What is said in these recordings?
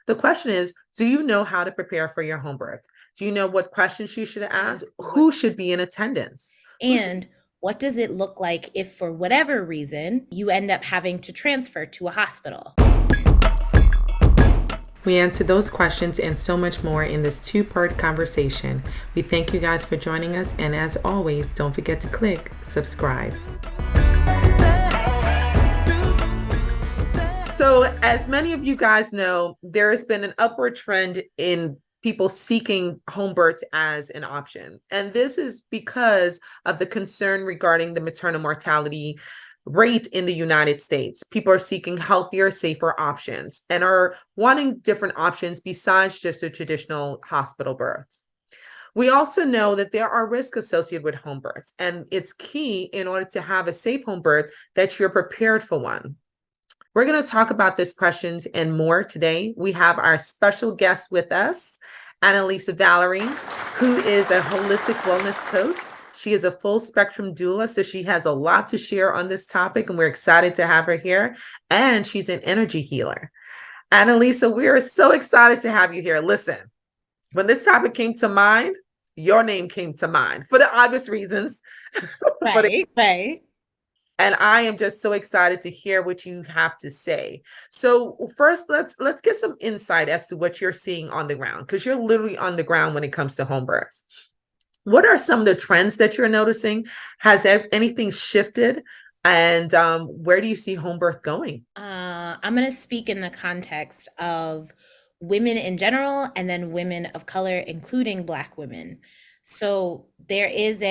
The question is, do you know how to prepare for your home birth? Do you know what questions you should ask? Who should be in attendance? And what does it look like if, for whatever reason, you end up having to transfer to a hospital? We answer those questions and so much more in this two-part conversation. We thank you guys for joining us, and as always, don't forget to click subscribe. So, as many of you guys know, there has been an upward trend in people seeking home births as an option. And this is because of the concern regarding the maternal mortality rate in the United States. People are seeking healthier, safer options and are wanting different options besides just the traditional hospital births. We also know that there are risks associated with home births, and it's key in order to have a safe home birth that you're prepared for one. We're going to talk about these questions and more today. We have our special guest with us, AnneLisa Vallery, who is a holistic wellness coach. She is a full spectrum doula, so she has a lot to share on this topic, and we're excited to have her here. And she's an energy healer. AnneLisa, we are so excited to have you here. Listen, when this topic came to mind, your name came to mind for the obvious reasons. Right. And I am just so excited to hear what you have to say. So first, let's get some insight as to what you're seeing on the ground, because you're literally on the ground when it comes to home births. What are some of the trends that you're noticing? Has anything shifted? And where do you see home birth going? I'm going to speak in the context of women in general and then women of color, including Black women. So there is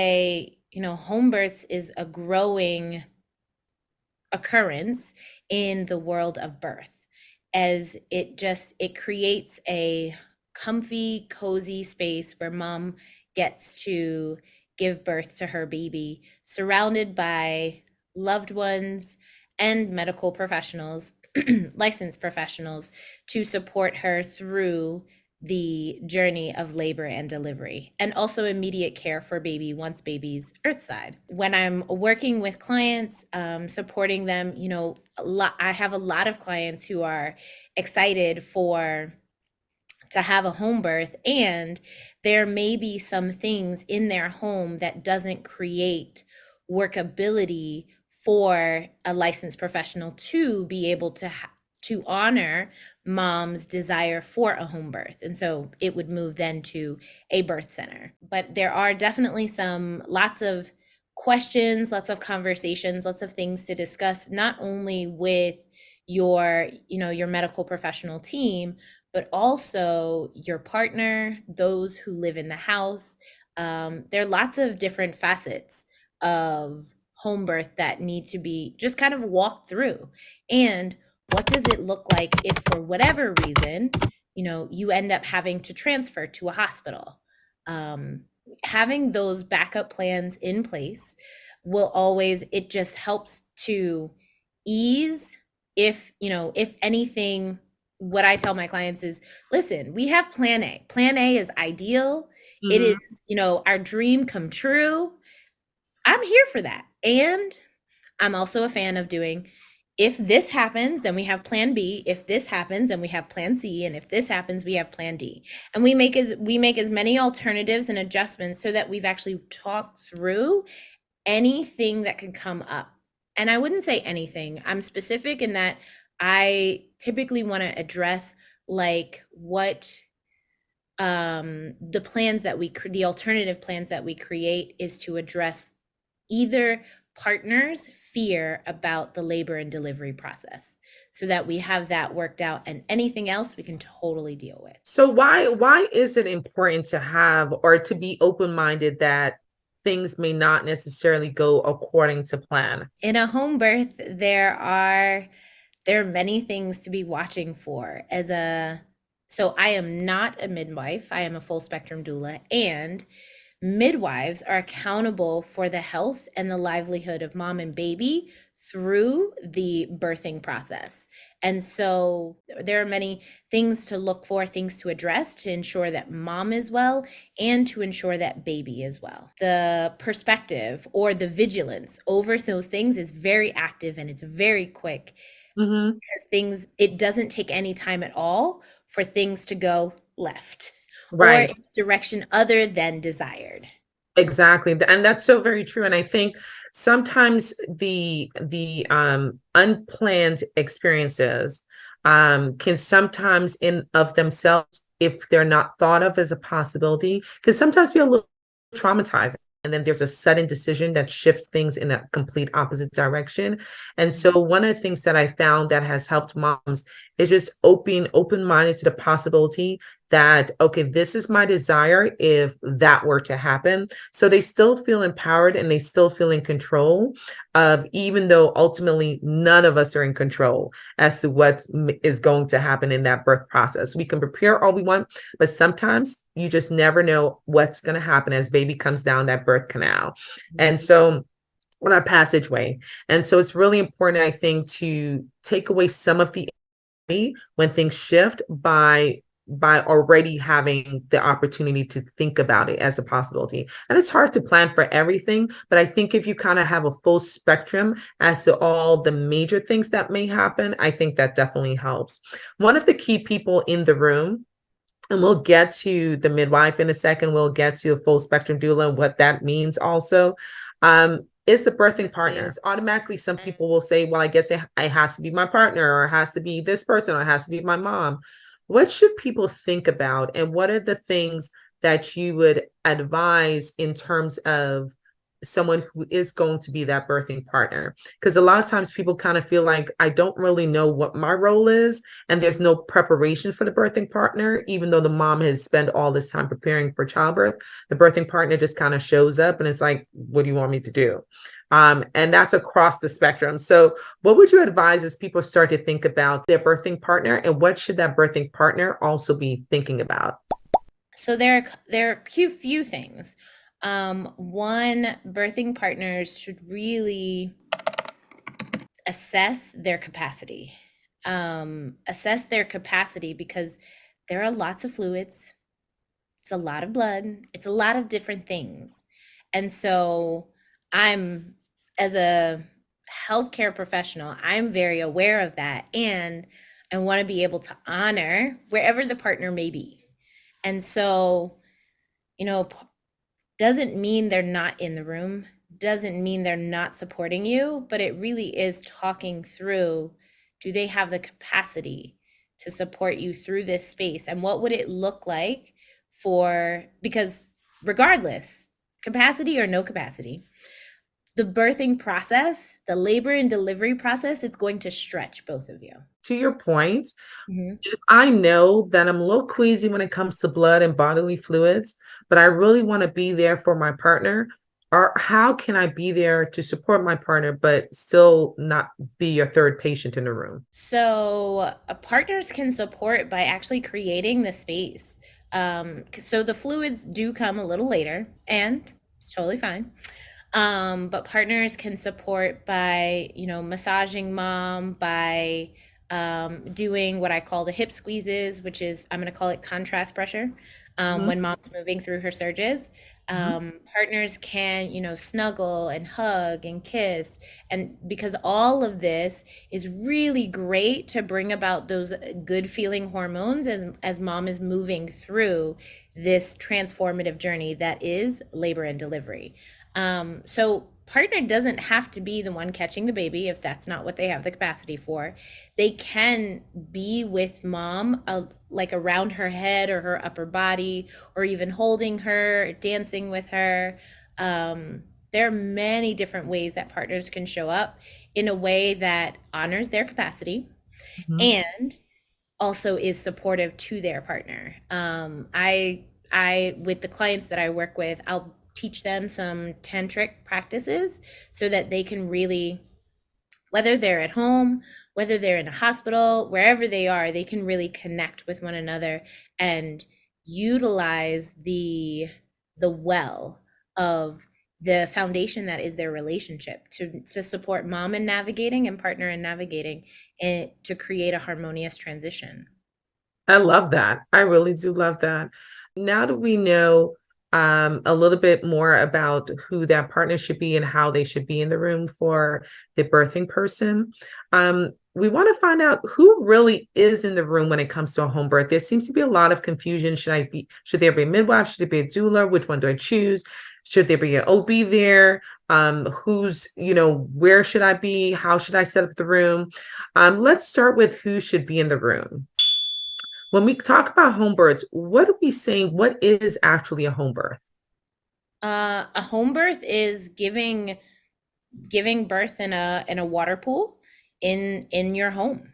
home births is a growing occurrence in the world of birth, as it creates a comfy, cozy space where mom gets to give birth to her baby, surrounded by loved ones and medical professionals, licensed professionals, to support her through the journey of labor and delivery, and also immediate care for baby once baby's earthside. When I'm working with clients, supporting them, I have a lot of clients who are excited to have a home birth, and there may be some things in their home that doesn't create workability for a licensed professional to be able to honor mom's desire for a home birth. And so it would move then to a birth center. But there are definitely lots of questions, lots of conversations, lots of things to discuss, not only with your medical professional team, but also your partner, those who live in the house. There are lots of different facets of home birth that need to be just kind of walked through. And what does it look like if, for whatever reason, you end up having to transfer to a hospital? Having those backup plans in place it just helps to ease, if anything. What I tell my clients is, listen, we have plan A. Plan A is ideal. It is, Mhm. our dream come true. I'm here for that. And I'm also a fan of doing, if this happens, then we have plan B. If this happens, then we have plan C. And if this happens, we have plan D. And we make as many alternatives and adjustments so that we've actually talked through anything that could come up. And I wouldn't say anything. I'm specific in that I typically want to address, like, what the alternative plans that we create is to address either partner's fear about the labor and delivery process, so that we have that worked out, and anything else we can totally deal with. So why is it important to have or to be open-minded that things may not necessarily go according to plan? In a home birth, there are many things to be watching for. So I am not a midwife. I am a full spectrum doula, and midwives are accountable for the health and the livelihood of mom and baby through the birthing process. And so there are many things to look for, things to address to ensure that mom is well and to ensure that baby is well. The perspective or the vigilance over those things is very active, and it's very quick. Mhm. It doesn't take any time at all for things to go left or Right. in a direction other than desired. Exactly. And that's so very true. And I think sometimes the unplanned experiences can sometimes in of themselves, if they're not thought of as a possibility, because sometimes be a little traumatizing. And then there's a sudden decision that shifts things in a complete opposite direction. And so one of the things that I found that has helped moms is just open-minded to the possibility that, okay, this is my desire if that were to happen. So they still feel empowered and they still feel in control of, even though ultimately none of us are in control as to what is going to happen in that birth process. We can prepare all we want, but sometimes you just never know what's going to happen as baby comes down that birth canal. And so on our passageway. And so it's really important, I think, to take away some of the when things shift by already having the opportunity to think about it as a possibility. And it's hard to plan for everything, but I think if you kind of have a full spectrum as to all the major things that may happen, I think that definitely helps. One of the key people in the room, and we'll get to the midwife in a second, we'll get to a full spectrum doula and what that means also, is the birthing partner. Automatically, some people will say, well, I guess it has to be my partner, or it has to be this person, or it has to be my mom. What should people think about, and what are the things that you would advise in terms of someone who is going to be that birthing partner? Because a lot of times people kind of feel like, I don't really know what my role is, and there's no preparation for the birthing partner, even though the mom has spent all this time preparing for childbirth. The birthing partner just kind of shows up and it's like, what do you want me to do? And that's across the spectrum. So what would you advise as people start to think about their birthing partner, and what should that birthing partner also be thinking about? So there are a few things. One, birthing partners should really assess their capacity. Assess their capacity because there are lots of fluids. It's a lot of blood. It's a lot of different things. And so I'm, as a healthcare professional, I'm very aware of that. And I want to be able to honor wherever the partner may be. And so, you know, doesn't mean they're not in the room, doesn't mean they're not supporting you, but it really is talking through, do they have the capacity to support you through this space? And what would it look like for, because regardless, capacity or no capacity, the birthing process, the labor and delivery process, it's going to stretch both of you. To your point, Mhm. if I know that I'm a little queasy when it comes to blood and bodily fluids, but I really want to be there for my partner, or how can I be there to support my partner, but still not be your third patient in the room? So partners can support by actually creating the space. So the fluids do come a little later, and it's totally fine. But partners can support by, massaging mom, by doing what I call the hip squeezes, which is, I'm going to call it contrast pressure, Mhm, when mom's moving through her surges. mhm. Partners can, snuggle and hug and kiss. And because all of this is really great to bring about those good feeling hormones as mom is moving through this transformative journey that is labor and delivery. So partner doesn't have to be the one catching the baby if that's not what they have the capacity for. They can be with mom, like around her head or her upper body, or even holding her, dancing with her. There are many different ways that partners can show up in a way that honors their capacity Mhm. and also is supportive to their partner. I with the clients that I work with, I'll teach them some tantric practices so that they can really, whether they're at home, whether they're in a hospital, wherever they are, they can really connect with one another and utilize the well of the foundation that is their relationship to support mom in navigating and partner in navigating and to create a harmonious transition. I love that. I really do love that. Now that we know a little bit more about who that partner should be and how they should be in the room for the birthing person, we want to find out who really is in the room when it comes to a home birth. There seems to be a lot of confusion. Should there be a midwife? Should there be a doula? Which one do I choose? Should there be an OB there? Where should I be? How should I set up the room? Let's start with who should be in the room. When we talk about home births, what are we saying? What is actually a home birth? A home birth is giving birth in a water pool in your home,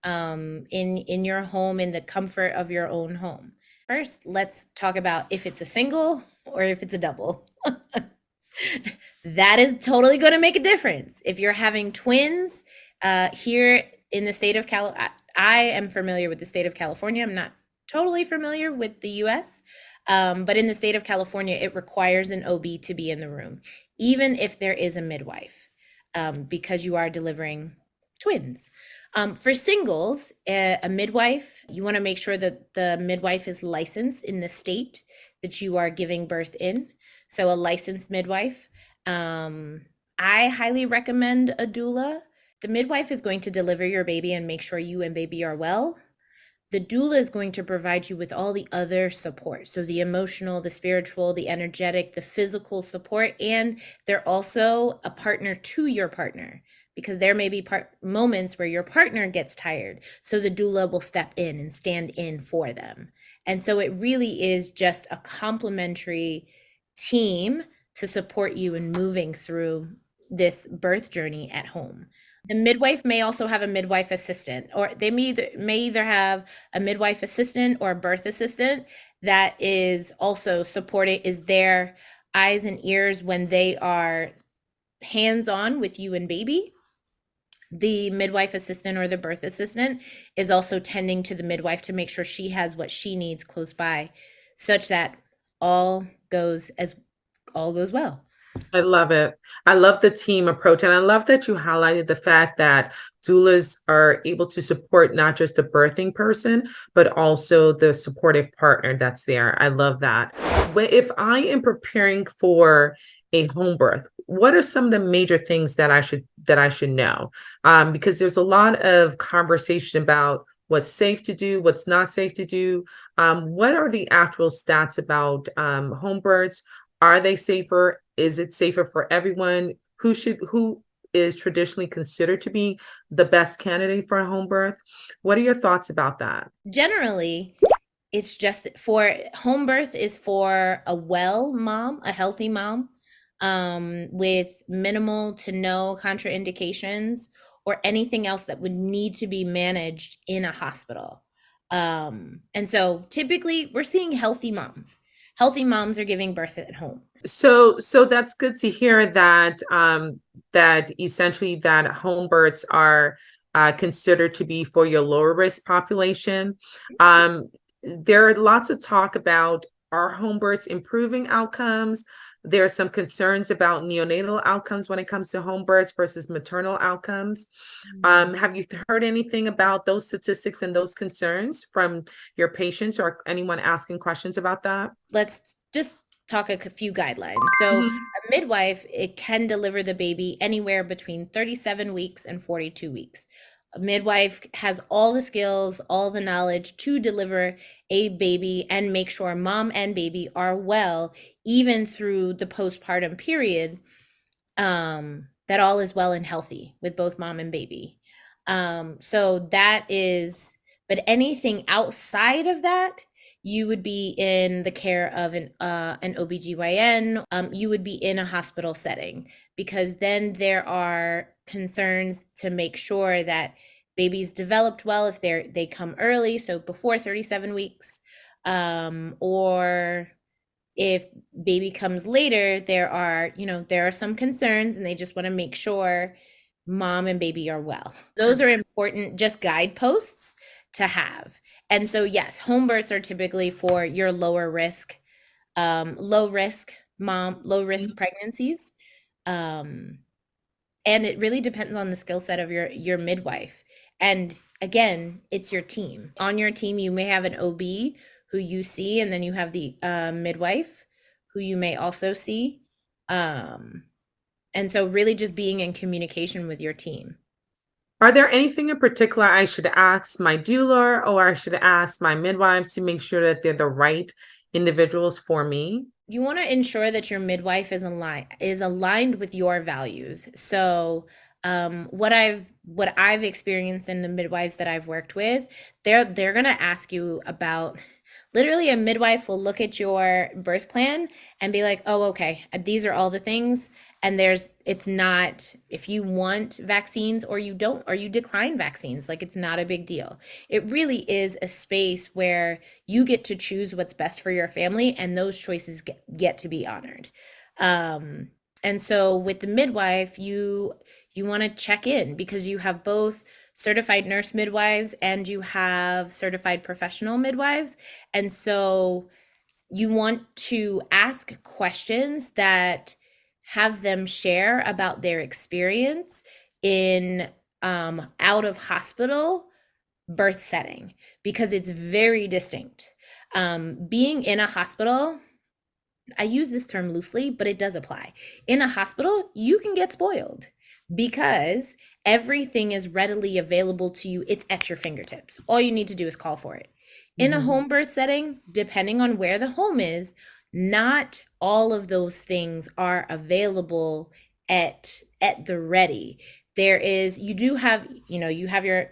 in your home, in the comfort of your own home. First, let's talk about if it's a single or if it's a double. That is totally going to make a difference. If you're having twins, here in the state of California, I am familiar with the state of California. I'm not totally familiar with the US, but in the state of California, it requires an OB to be in the room, even if there is a midwife, because you are delivering twins. For singles, a midwife, you want to make sure that the midwife is licensed in the state that you are giving birth in. So a licensed midwife. I highly recommend a doula. The midwife is going to deliver your baby and make sure you and baby are well. The doula is going to provide you with all the other support. So the emotional, the spiritual, the energetic, the physical support, and they're also a partner to your partner, because there may be moments where your partner gets tired. So the doula will step in and stand in for them. And so it really is just a complementary team to support you in moving through this birth journey at home. The midwife may also have a midwife assistant, or they may either have a midwife assistant or a birth assistant that is also supporting, is their eyes and ears when they are hands-on with you and baby. The midwife assistant or the birth assistant is also tending to the midwife to make sure she has what she needs close by, such that all goes well. I love it. I love the team approach. And I love that you highlighted the fact that doulas are able to support not just the birthing person, but also the supportive partner that's there. I love that. But if I am preparing for a home birth, what are some of the major things that I should know? Because there's a lot of conversation about what's safe to do, what's not safe to do. What are the actual stats about home births? Are they safer? Is it safer for everyone? Who is traditionally considered to be the best candidate for a home birth? What are your thoughts about that? Generally, it's just for home birth is for a well mom, a healthy mom, with minimal to no contraindications or anything else that would need to be managed in a hospital. And so typically we're seeing healthy moms. Healthy moms are giving birth at home. So that's good to hear that essentially that home births are considered to be for your lower risk population. There are lots of talk about, are home births improving outcomes? There are some concerns about neonatal outcomes when it comes to home births versus maternal outcomes. Have you heard anything about those statistics and those concerns from your patients or anyone asking questions about that? Let's just talk a few guidelines. So Mhm. a midwife, it can deliver the baby anywhere between 37 weeks and 42 weeks. A midwife has all the skills, all the knowledge to deliver a baby and make sure mom and baby are well, even through the postpartum period, that all is well and healthy with both mom and baby. So that is, but anything outside of that, you would be in the care of an OBGYN. You would be in a hospital setting, because then there are concerns to make sure that babies developed well if they come early, so before 37 weeks, or if baby comes later, there are some concerns, and they just want to make sure mom and baby are well. Those are important, just guideposts to have. And so yes, home births are typically for your lower risk, low risk pregnancies. Um, and it really depends on the skill set of your midwife. And again, it's your team. On your team, you may have an OB who you see, and then you have the midwife who you may also see. And so really just being in communication with your team. Are there anything in particular I should ask my doula or I should ask my midwives to make sure that they're the right individuals for me? You want to ensure that your midwife is aligned with your values. So what I've experienced in the midwives that I've worked with, they're gonna ask you about, literally a midwife will look at your birth plan and be like, oh, okay, these are all the things. And it's not, if you want vaccines or you don't, or you decline vaccines, like, it's not a big deal. It really is a space where you get to choose what's best for your family, and those choices get to be honored. And so with the midwife, you want to check in because you have both certified nurse midwives and you have certified professional midwives. And so you want to ask questions that have them share about their experience in out of hospital birth setting, because it's very distinct. Being in a hospital, I use this term loosely, but it does apply. In a hospital, you can get spoiled because everything is readily available to you. It's at your fingertips. All you need to do is call for it. In a home birth setting, depending on where the home is, not all of those things are available at the ready. There is, you do have, you have your,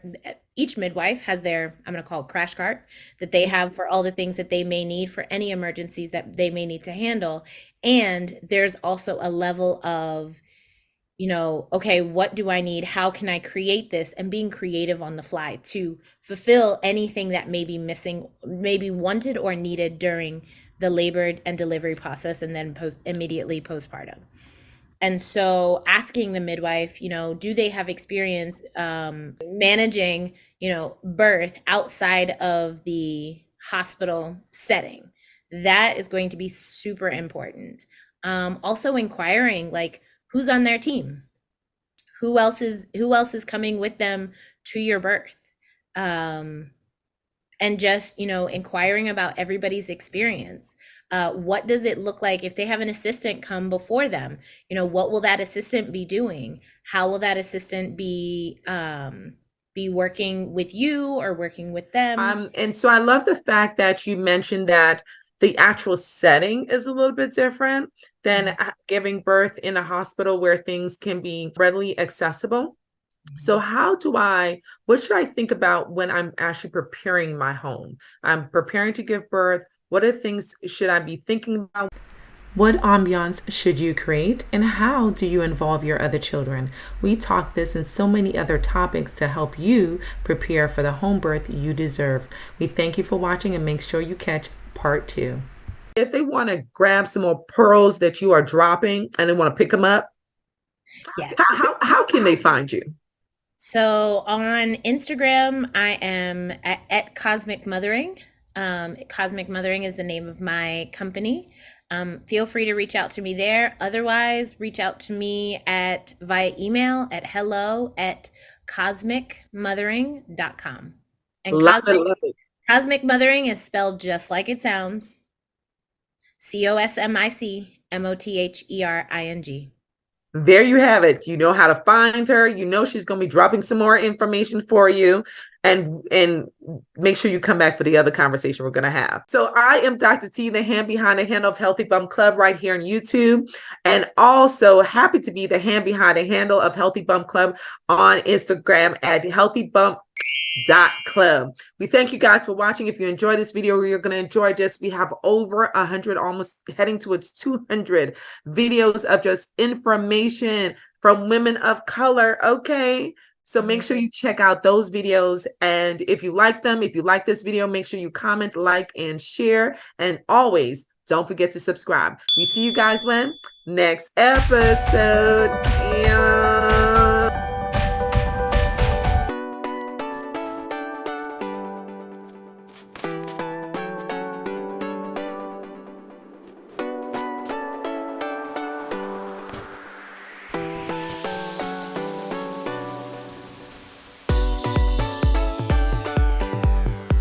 each midwife has their, I'm going to call it crash cart, that they have for all the things that they may need for any emergencies that they may need to handle. And there's also a level of, okay, what do I need? How can I create this? And being creative on the fly to fulfill anything that may be missing, maybe wanted or needed during the labor and delivery process, and then immediately postpartum. And so asking the midwife, do they have experience managing, birth outside of the hospital setting? That is going to be super important. Also inquiring, like, who's on their team? Who else is coming with them to your birth? And just, inquiring about everybody's experience. What does it look like if they have an assistant come before them? What will that assistant be doing? How will that assistant be working with you or working with them? And so I love the fact that you mentioned that the actual setting is a little bit different than giving birth in a hospital where things can be readily accessible. So what should I think about when I'm actually preparing my home? I'm preparing to give birth. What are things should I be thinking about? What ambiance should you create, and how do you involve your other children? We talk this and so many other topics to help you prepare for the home birth you deserve. We thank you for watching and make sure you catch part 2. If they want to grab some more pearls that you are dropping and they want to pick them up, Yes. how can they find you? So on Instagram, I am at Cosmic Mothering. Cosmic Mothering is the name of my company. Feel free to reach out to me there. Otherwise, reach out to me via email at hello@cosmicmothering.com. And Love it, love it. Cosmic Mothering is spelled just like it sounds. CosmicMothering. There you have it. You know how to find her. You know she's going to be dropping some more information for you, and make sure you come back for the other conversation we're going to have. So I am Dr. T, the hand behind the handle of Healthy Bump Club right here on YouTube, and also happy to be the hand behind the handle of Healthy Bump Club on Instagram at healthybump.club. We thank you guys for watching. If you enjoyed this video, you're going to enjoy this. We have over 100, almost heading towards 200 videos of just information from women of color. Okay. So make sure you check out those videos. And if you like them, if you like this video, make sure you comment, like, and share. And always don't forget to subscribe. We see you guys when? Next episode.